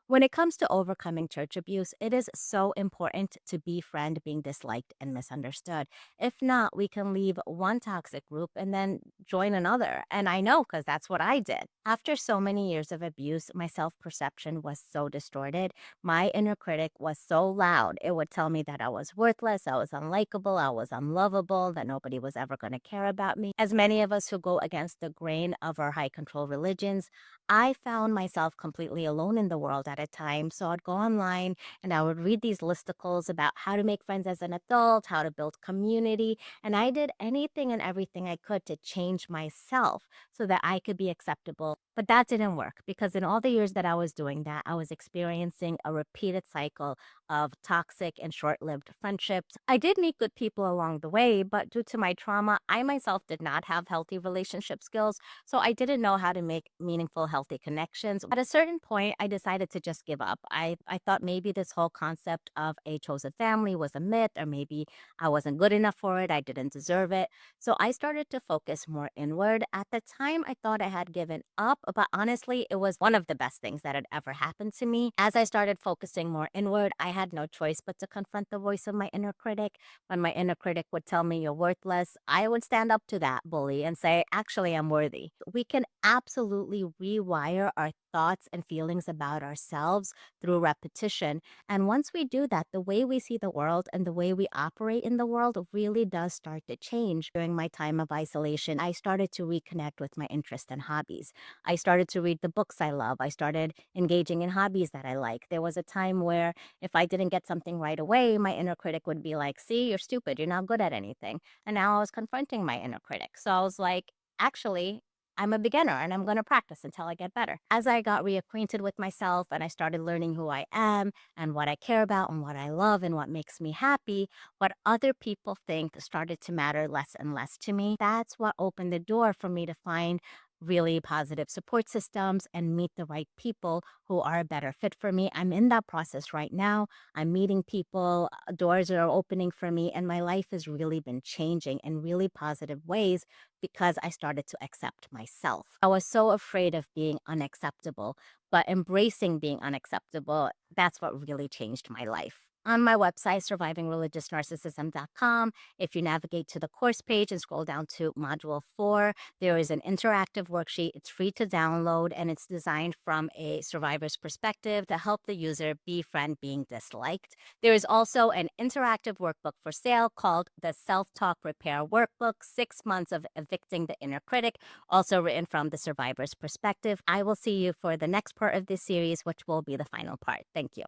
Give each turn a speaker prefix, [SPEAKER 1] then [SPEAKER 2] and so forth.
[SPEAKER 1] When it comes to overcoming church abuse, it is so important to befriend being disliked and misunderstood. If not, we can leave one toxic group and then join another. And I know because that's what I did. After so many years of abuse, my self perception was so distorted. My inner critic was so loud. It would tell me that I was worthless, I was unlikable, I was unlovable, that nobody was ever going to care about me. As many of us who go against the grain of our high control religions, I found myself completely alone in the world at a time. So I'd go online and I would read these listicles about how to make friends as an adult, how to build community. And I did anything and everything I could to change myself so that I could be acceptable. But that didn't work because in all the years that I was doing that, I was experiencing a repeated cycle of toxic and short lived friendships. I did meet good people along the way, but due to my trauma, I myself did not have healthy relationship skills. So I didn't know how to make meaningful, healthy connections. At a certain point, I decided to just give up. I thought maybe this whole concept of a chosen family was a myth, or maybe I wasn't good enough for it. I didn't deserve it. So I started to focus more inward. At the time, I thought I had given up, but honestly, it was one of the best things that had ever happened to me. As I started focusing more inward, I had no choice but to confront the voice of my inner critic. When my inner critic would tell me you're worthless, I would stand up to that bully and say, actually, I'm worthy. We can absolutely rewire our thoughts and feelings about ourselves through repetition. And once we do that, the way we see the world and the way we operate in the world really does start to change. During my time of isolation, I started to reconnect with my interests and hobbies. I started to read the books I love. I started engaging in hobbies that I like. There was a time where if I didn't get something right away, my inner critic would be like, see, you're stupid. You're not good at anything. And now I was confronting my inner critic. So I was like, actually, I'm a beginner and I'm going to practice until I get better. As I got reacquainted with myself and I started learning who I am and what I care about and what I love and what makes me happy, what other people think started to matter less and less to me. That's what opened the door for me to find really positive support systems and meet the right people who are a better fit for me. I'm in that process right now. I'm meeting people, doors are opening for me, and my life has really been changing in really positive ways because I started to accept myself. I was so afraid of being unacceptable, but embracing being unacceptable, that's what really changed my life. On my website, survivingreligiousnarcissism.com, if you navigate to the course page and scroll down to module 4, there is an interactive worksheet. It's free to download and it's designed from a survivor's perspective to help the user befriend being disliked. There is also an interactive workbook for sale called the Self Talk Repair Workbook 6 Months of Evicting the Inner Critic, also written from the survivor's perspective. I will see you for the next part of this series, which will be the final part. Thank you.